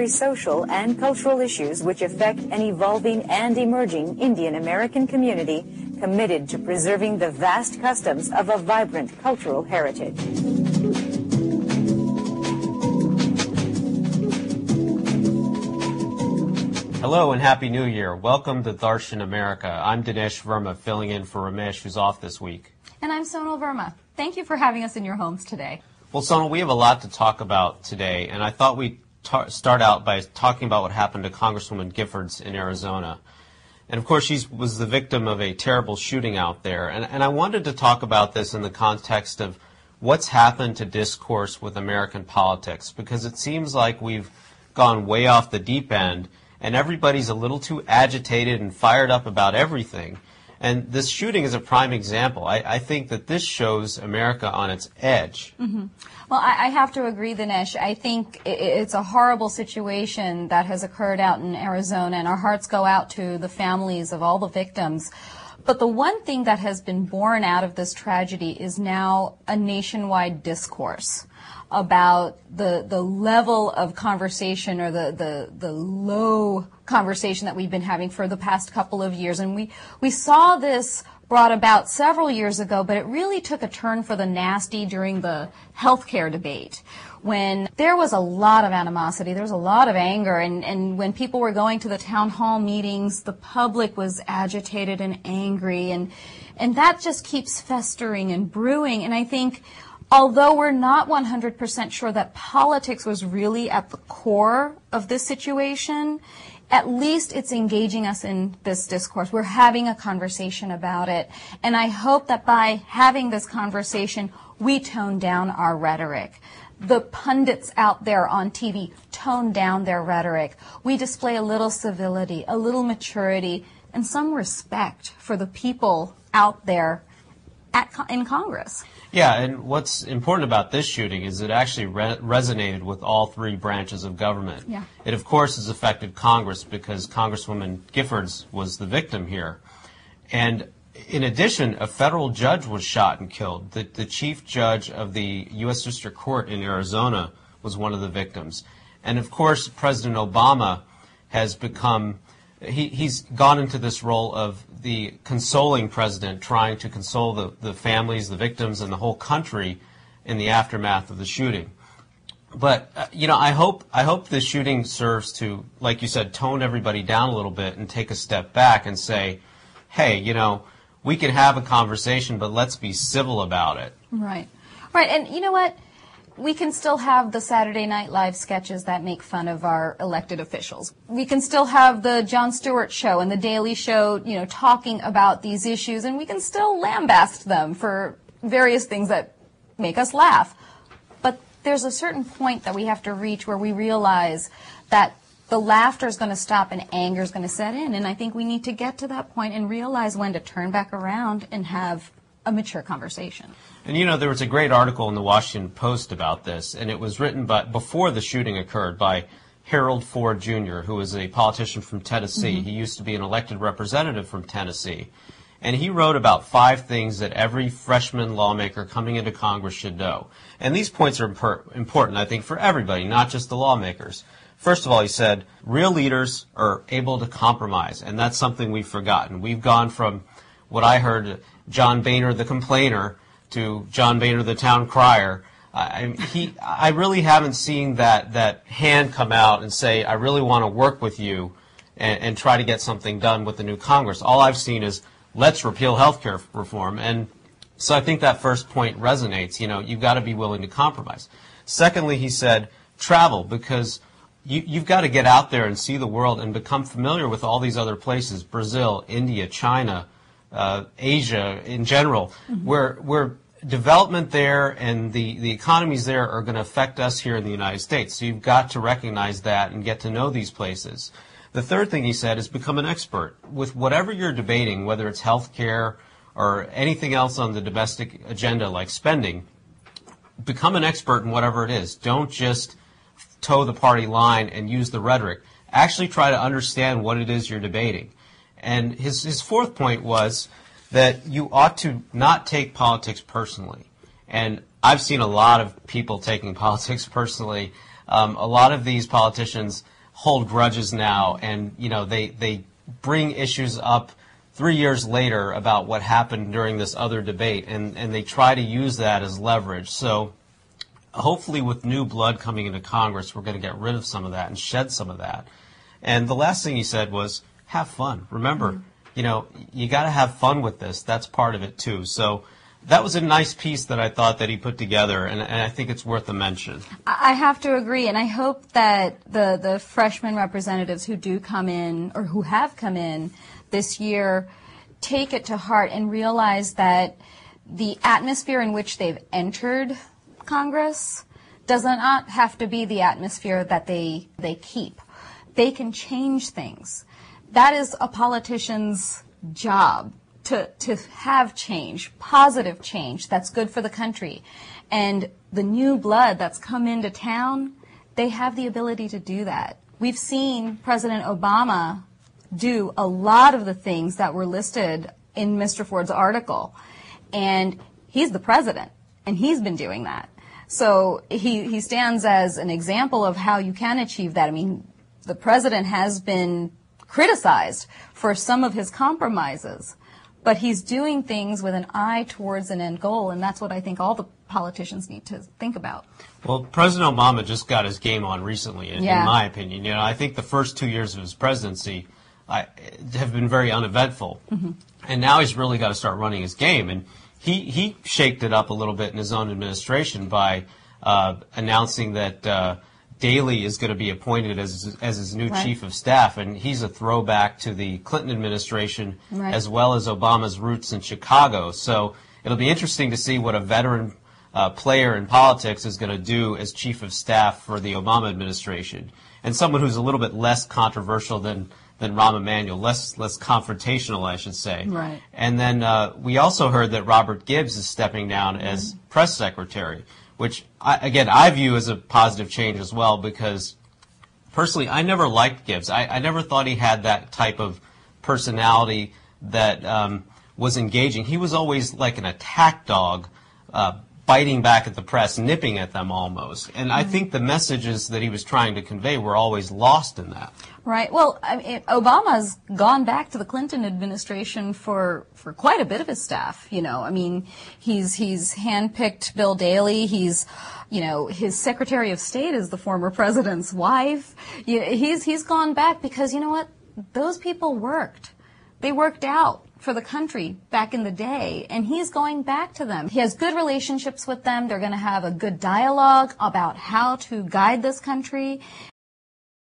social and cultural issues which affect an evolving and emerging Indian American community committed to preserving the vast customs of a vibrant cultural heritage. Hello and Happy New Year. Welcome to Darshan America. I'm Dinesh Verma, filling in for Ramesh, who's off this week. And I'm Sonal Verma. Thank you for having us in your homes today. Well, Sonal, we have a lot to talk about today, and I thought we'd start out by talking about what happened to Congresswoman Giffords in Arizona. And, of course, she was the victim of a terrible shooting out there. And I wanted to talk about this in the context of what's happened to discourse with American politics, because it seems like we've gone way off the deep end, and everybody's a little too agitated and fired up about everything. And this shooting is a prime example. I think that this shows America on its edge. Mm-hmm. Well, I have to agree, Dinesh. I think it's a horrible situation that has occurred out in Arizona, and our hearts go out to the families of all the victims. But the one thing that has been born out of this tragedy is now a nationwide discourse about the level of conversation, or the low conversation that we've been having for the past couple of years. And we saw this brought about several years ago, but it really took a turn for the nasty during the healthcare debate, when there was a lot of animosity, there was a lot of anger, and when people were going to the town hall meetings, the public was agitated and angry, and that just keeps festering and brewing. And I think, although we're not 100% sure that politics was really at the core of this situation, at least it's engaging us in this discourse. We're having a conversation about it. And I hope that by having this conversation, we tone down our rhetoric. The pundits out there on TV tone down their rhetoric. We display a little civility, a little maturity, and some respect for the people out there in Congress. Yeah, and what's important about this shooting is it actually resonated with all three branches of government. Yeah. It, of course, has affected Congress because Congresswoman Giffords was the victim here. And in addition, a federal judge was shot and killed. The chief judge of the U.S. District Court in Arizona was one of the victims. And, of course, President Obama has become, he's gone into this role of the consoling president, trying to console the families, the victims, and the whole country in the aftermath of the shooting. But, I hope this shooting serves to, like you said, tone everybody down a little bit and take a step back and say, hey, we can have a conversation, but let's be civil about it. Right. Right. And you know what? We can still have the Saturday Night Live sketches that make fun of our elected officials. We can still have the Jon Stewart show and the Daily Show, talking about these issues, and we can still lambaste them for various things that make us laugh. But there's a certain point that we have to reach where we realize that the laughter is going to stop and anger is going to set in. And I think we need to get to that point and realize when to turn back around and have a mature conversation. And there was a great article in the Washington Post about this, and it was written before the shooting occurred by Harold Ford, Jr., who is a politician from Tennessee. Mm-hmm. He used to be an elected representative from Tennessee. And he wrote about 5 things that every freshman lawmaker coming into Congress should know. And these points are important, I think, for everybody, not just the lawmakers. First of all, he said, real leaders are able to compromise, and that's something we've forgotten. We've gone from what I heard, John Boehner the complainer, to John Boehner the town crier. I really haven't seen that hand come out and say, I really want to work with you and try to get something done with the new Congress. All I've seen is, let's repeal health care reform. And so I think that first point resonates. You've got to be willing to compromise. Secondly, he said, travel, because you've got to get out there and see the world and become familiar with all these other places, Brazil, India, China, Asia in general, mm-hmm. where development there and the economies there are going to affect us here in the United States. So you've got to recognize that and get to know these places. The third thing he said is become an expert. With whatever you're debating, whether it's health care or anything else on the domestic agenda like spending, become an expert in whatever it is. Don't just toe the party line and use the rhetoric. Actually try to understand what it is you're debating. And his fourth point was that you ought to not take politics personally. And I've seen a lot of people taking politics personally. A lot of these politicians hold grudges now, and they bring issues up 3 years later about what happened during this other debate, and they try to use that as leverage. So hopefully with new blood coming into Congress, we're going to get rid of some of that and shed some of that. And the last thing he said was, have fun. Remember, you got to have fun with this. That's part of it too. So that was a nice piece that I thought that he put together, and I think it's worth a mention. I have to agree, and I hope that the freshman representatives who do come in, or who have come in this year, take it to heart and realize that the atmosphere in which they've entered Congress does not have to be the atmosphere that they keep. They can change things. That is a politician's job, to have change, positive change that's good for the country. And the new blood that's come into town, they have the ability to do that. We've seen President Obama do a lot of the things that were listed in Mr. Ford's article. And he's the president, and he's been doing that. So he stands as an example of how you can achieve that. I mean, the president has been criticized for some of his compromises, but he's doing things with an eye towards an end goal, and that's what I think all the politicians need to think about. Well, President Obama just got his game on recently, in my opinion. I think the first 2 years of his presidency have been very uneventful, and now he's really got to start running his game. And he shaked it up a little bit in his own administration by announcing that Daley is going to be appointed as his new chief of staff, and he's a throwback to the Clinton administration as well as Obama's roots in Chicago. So it'll be interesting to see what a veteran player in politics is going to do as chief of staff for the Obama administration, and someone who's a little bit less controversial than Rahm Emanuel, less confrontational, I should say. Right. And then we also heard that Robert Gibbs is stepping down as press secretary, which, I view as a positive change as well, because personally, I never liked Gibbs. I never thought he had that type of personality that was engaging. He was always like an attack dog, biting back at the press, nipping at them almost. And I think the messages that he was trying to convey were always lost in that. Right. Well, Obama's gone back to the Clinton administration for quite a bit of his staff. He's handpicked Bill Daley. He's his Secretary of State is the former president's wife. He's gone back because you know what? Those people worked. They worked out for the country back in the day, and he's going back to them. He has good relationships with them. They're going to have a good dialogue about how to guide this country.